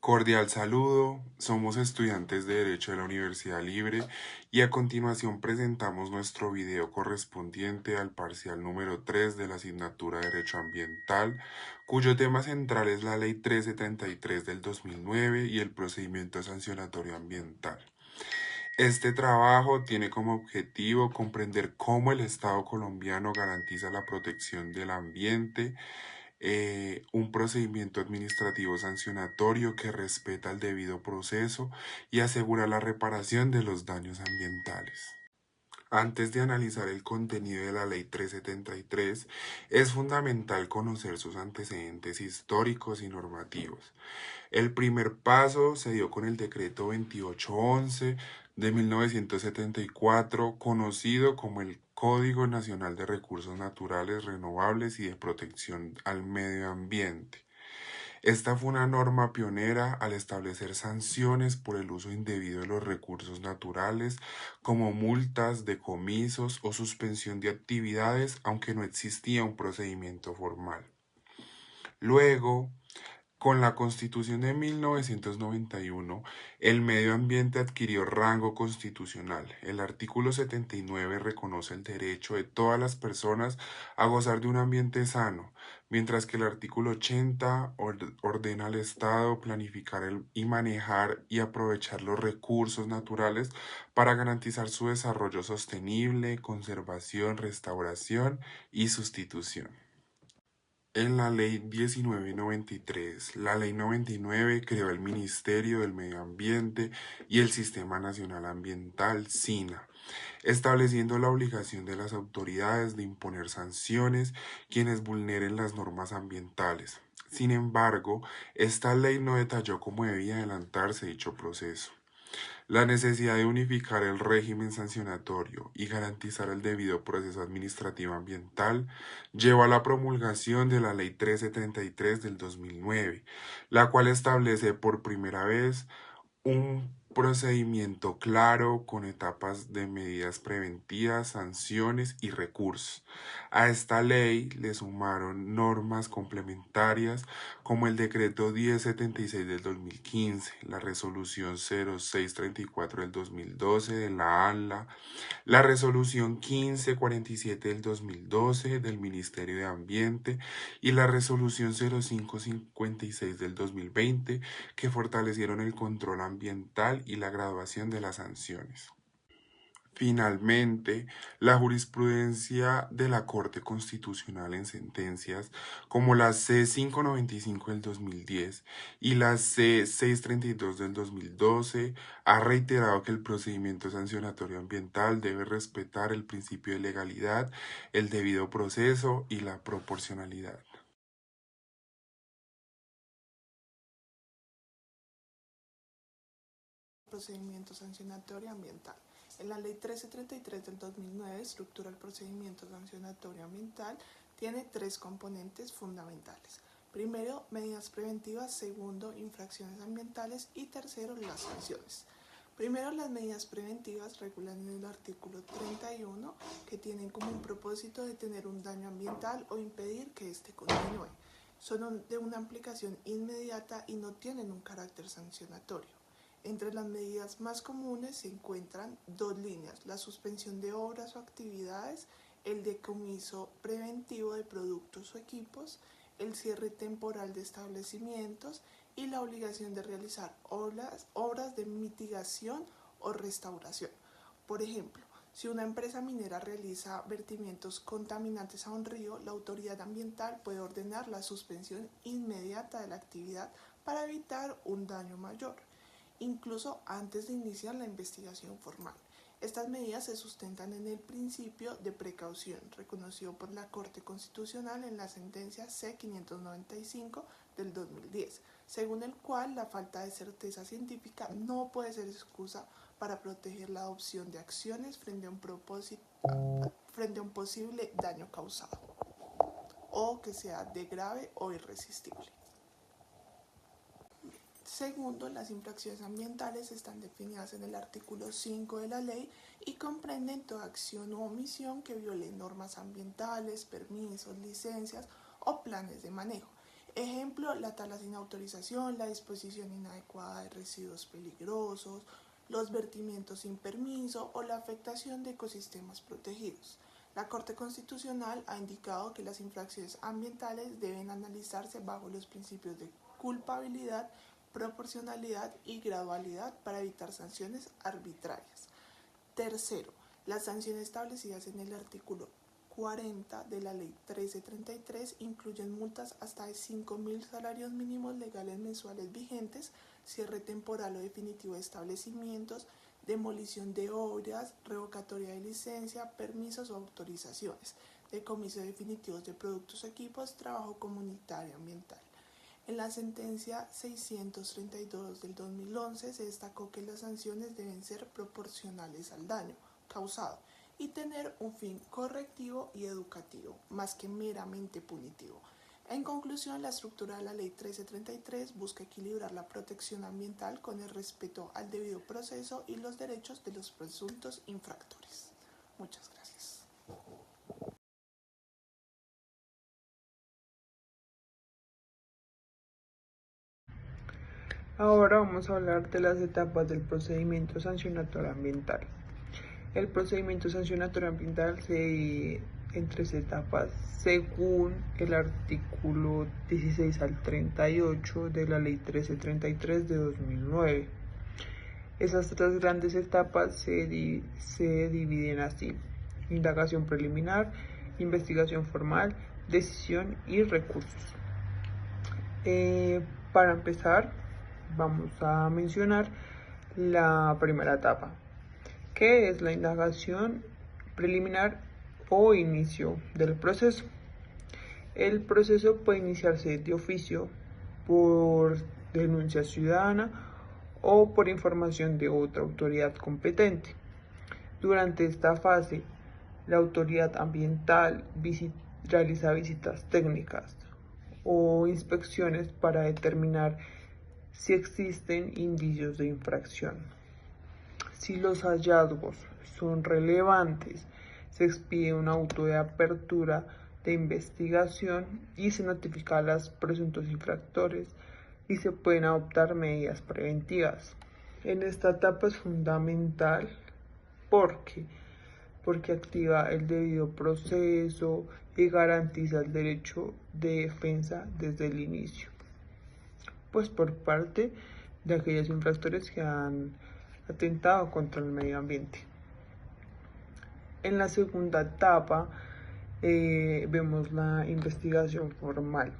Cordial saludo, somos estudiantes de Derecho de la Universidad Libre y a continuación presentamos nuestro video correspondiente al parcial número 3 de la asignatura de Derecho Ambiental, cuyo tema central es la Ley 373 del 2009 y el procedimiento sancionatorio ambiental. Este trabajo tiene como objetivo comprender cómo el Estado colombiano garantiza la protección del ambiente, un procedimiento administrativo sancionatorio que respeta el debido proceso y asegura la reparación de los daños ambientales. Antes de analizar el contenido de la Ley 373, es fundamental conocer sus antecedentes históricos y normativos. El primer paso se dio con el decreto 2811 de 1974, conocido como el Código Nacional de Recursos Naturales Renovables y de Protección al Medio Ambiente. Esta fue una norma pionera al establecer sanciones por el uso indebido de los recursos naturales, como multas, decomisos o suspensión de actividades, aunque no existía un procedimiento formal. Luego, con la Constitución de 1991, el medio ambiente adquirió rango constitucional. El artículo 79 reconoce el derecho de todas las personas a gozar de un ambiente sano, mientras que el artículo 80 ordena al Estado planificar y manejar y aprovechar los recursos naturales para garantizar su desarrollo sostenible, conservación, restauración y sustitución. En la Ley 1993, la Ley 99 creó el Ministerio del Medio Ambiente y el Sistema Nacional Ambiental, SINA, estableciendo la obligación de las autoridades de imponer sanciones quienes vulneren las normas ambientales. Sin embargo, esta ley no detalló cómo debía adelantarse dicho proceso. La necesidad de unificar el régimen sancionatorio y garantizar el debido proceso administrativo ambiental llevó a la promulgación de la Ley 1333 del 2009, la cual establece por primera vez un procedimiento claro con etapas de medidas preventivas, sanciones y recursos. A esta ley le sumaron normas complementarias como el decreto 1076 del 2015, la resolución 0634 del 2012 de la ANLA, la resolución 1547 del 2012 del Ministerio de Ambiente y la resolución 0556 del 2020 que fortalecieron el control ambiental y la graduación de las sanciones. Finalmente, la jurisprudencia de la Corte Constitucional en sentencias como la C595 del 2010 y la C632 del 2012 ha reiterado que el procedimiento sancionatorio ambiental debe respetar el principio de legalidad, el debido proceso y la proporcionalidad. Procedimiento sancionatorio ambiental. En la Ley 1333 del 2009 estructura el procedimiento sancionatorio ambiental, tiene tres componentes fundamentales. Primero, medidas preventivas, segundo, infracciones ambientales y tercero, las sanciones. Primero, las medidas preventivas regulan en el artículo 31 que tienen como un propósito detener un daño ambiental o impedir que éste continúe. Son de una aplicación inmediata y no tienen un carácter sancionatorio. Entre las medidas más comunes se encuentran dos líneas: la suspensión de obras o actividades, el decomiso preventivo de productos o equipos, el cierre temporal de establecimientos y la obligación de realizar obras de mitigación o restauración. Por ejemplo, si una empresa minera realiza vertimientos contaminantes a un río, la autoridad ambiental puede ordenar la suspensión inmediata de la actividad para evitar un daño mayor, incluso antes de iniciar la investigación formal. Estas medidas se sustentan en el principio de precaución, reconocido por la Corte Constitucional en la sentencia C595 del 2010, según el cual la falta de certeza científica no puede ser excusa para proteger la adopción de acciones frente a un posible daño causado, o que sea de grave o irresistible. Segundo, las infracciones ambientales están definidas en el artículo 5 de la ley y comprenden toda acción u omisión que viole normas ambientales, permisos, licencias o planes de manejo. Ejemplo, la tala sin autorización, la disposición inadecuada de residuos peligrosos, los vertimientos sin permiso o la afectación de ecosistemas protegidos. La Corte Constitucional ha indicado que las infracciones ambientales deben analizarse bajo los principios de culpabilidad, proporcionalidad y gradualidad para evitar sanciones arbitrarias. Tercero, las sanciones establecidas en el artículo 40 de la Ley 1333 incluyen multas hasta de 5.000 salarios mínimos legales mensuales vigentes, cierre temporal o definitivo de establecimientos, demolición de obras, revocatoria de licencia, permisos o autorizaciones, decomiso definitivos de productos o equipos, trabajo comunitario ambiental. En la sentencia 632 del 2011 se destacó que las sanciones deben ser proporcionales al daño causado y tener un fin correctivo y educativo, más que meramente punitivo. En conclusión, la estructura de la Ley 1333 busca equilibrar la protección ambiental con el respeto al debido proceso y los derechos de los presuntos infractores. Muchas gracias. Ahora vamos a hablar de las etapas del procedimiento sancionatorio ambiental. El procedimiento sancionatorio ambiental se divide en 3 etapas según el artículo 16 al 38 de la Ley 1333 de 2009. Esas 3 grandes etapas se dividen así: indagación preliminar, investigación formal, decisión y recursos. Para empezar, vamos a mencionar la primera etapa, que es la indagación preliminar o inicio del proceso. El proceso puede iniciarse de oficio, por denuncia ciudadana o por información de otra autoridad competente. Durante esta fase, la autoridad ambiental realiza visitas técnicas o inspecciones para determinar si existen indicios de infracción. Si los hallazgos son relevantes, se expide un auto de apertura de investigación y se notifica a los presuntos infractores y se pueden adoptar medidas preventivas. En esta etapa es fundamental porque activa el debido proceso y garantiza el derecho de defensa desde el inicio, pues por parte de aquellos infractores que han atentado contra el medio ambiente. En la segunda etapa vemos la investigación formal.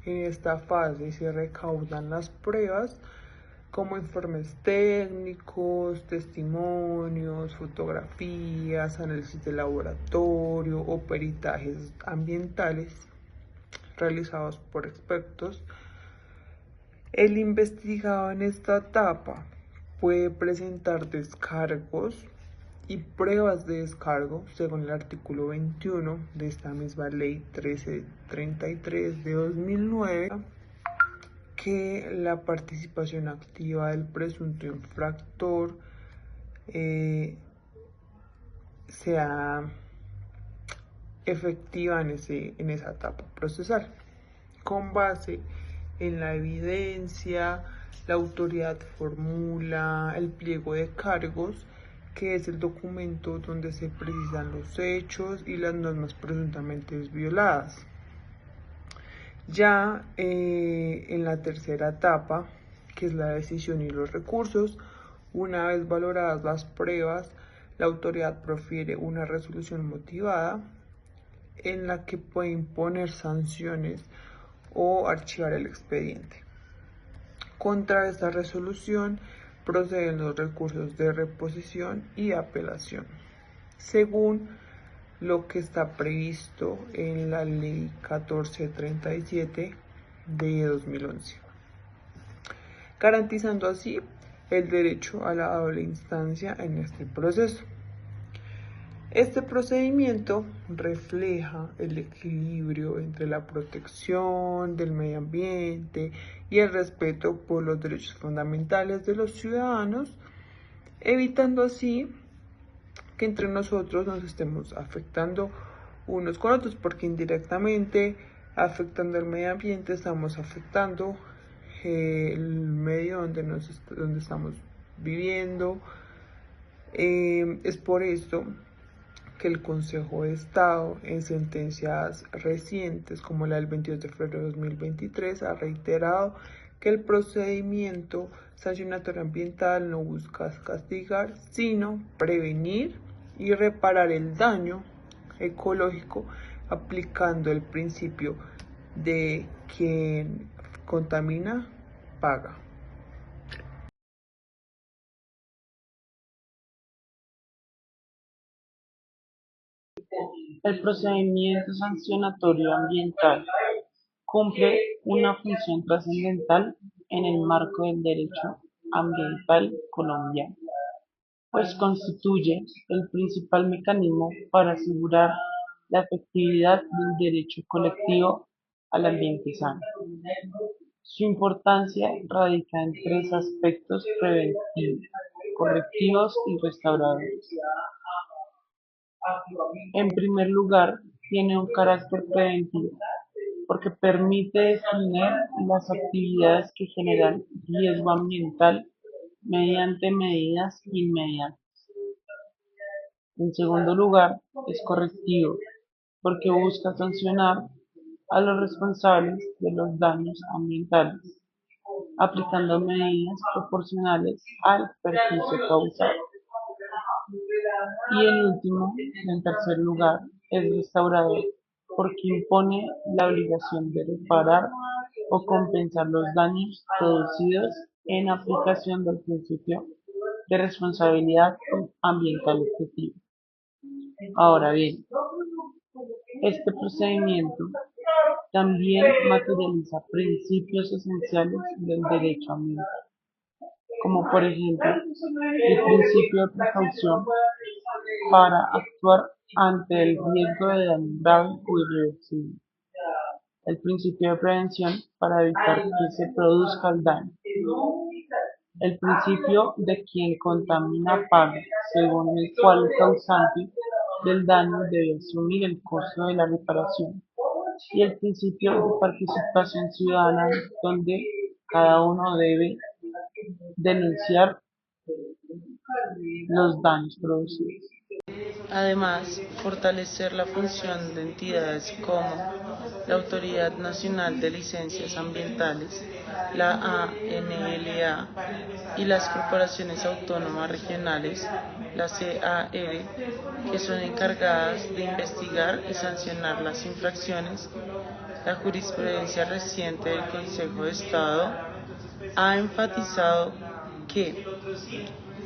En esta fase se recaudan las pruebas como informes técnicos, testimonios, fotografías, análisis de laboratorio o peritajes ambientales realizados por expertos. El investigado en esta etapa puede presentar descargos y pruebas de descargo según el artículo 21 de esta misma Ley 1333 de 2009, que la participación activa del presunto infractor sea efectiva en esa etapa procesal. Con base en la evidencia, la autoridad formula el pliego de cargos, que es el documento donde se precisan los hechos y las normas presuntamente violadas. Ya en la tercera etapa, que es la decisión y los recursos, una vez valoradas las pruebas, la autoridad profiere una resolución motivada en la que puede imponer sanciones o archivar el expediente. Contra esta resolución proceden los recursos de reposición y apelación, según lo que está previsto en la Ley 1437 de 2011, garantizando así el derecho a la doble instancia en este proceso. Este procedimiento refleja el equilibrio entre la protección del medio ambiente y el respeto por los derechos fundamentales de los ciudadanos, evitando así que entre nosotros nos estemos afectando unos con otros, porque indirectamente Afectando el medio ambiente, estamos afectando el medio donde estamos viviendo. Es por esto que el Consejo de Estado, en sentencias recientes como la del 22 de febrero de 2023, ha reiterado que el procedimiento sancionatorio ambiental no busca castigar, sino prevenir y reparar el daño ecológico, aplicando el principio de quien contamina, paga. El procedimiento sancionatorio ambiental cumple una función trascendental en el marco del derecho ambiental colombiano, pues constituye el principal mecanismo para asegurar la efectividad del derecho colectivo al ambiente sano. Su importancia radica en tres aspectos: preventivos, correctivos y restauradores. En primer lugar, tiene un carácter preventivo, porque permite detener las actividades que generan riesgo ambiental mediante medidas inmediatas. En segundo lugar, es correctivo, porque busca sancionar a los responsables de los daños ambientales, aplicando medidas proporcionales al perjuicio causado. Y en tercer lugar, es restaurador, porque impone la obligación de reparar o compensar los daños producidos en aplicación del principio de responsabilidad ambiental objetiva. Ahora bien, este procedimiento también materializa principios esenciales del derecho ambiental, como por ejemplo el principio de precaución para actuar ante el riesgo de daño grave o irreversible, el principio de prevención para evitar que se produzca el daño, el principio de quien contamina paga, según el cual el causante del daño debe asumir el costo de la reparación, y el principio de participación ciudadana, donde cada uno debe denunciar los daños producidos. Además, fortalecer la función de entidades como la Autoridad Nacional de Licencias Ambientales, la ANLA, y las corporaciones autónomas regionales, la CAR, que son encargadas de investigar y sancionar las infracciones. La jurisprudencia reciente del Consejo de Estado ha enfatizado que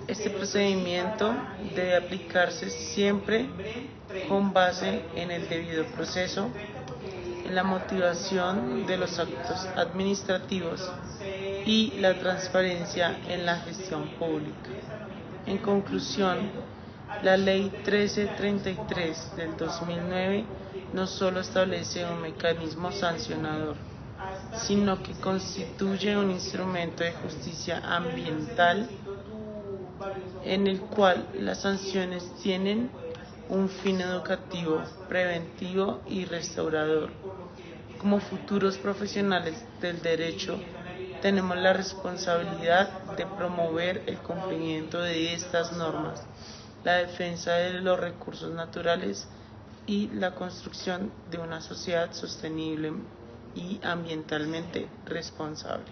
este procedimiento debe aplicarse siempre con base en el debido proceso, en la motivación de los actos administrativos y la transparencia en la gestión pública. En conclusión, la Ley 1333 del 2009 no solo establece un mecanismo sancionador, sino que constituye un instrumento de justicia ambiental en el cual las sanciones tienen un fin educativo, preventivo y restaurador. Como futuros profesionales del derecho, tenemos la responsabilidad de promover el cumplimiento de estas normas, la defensa de los recursos naturales y la construcción de una sociedad sostenible y ambientalmente responsable.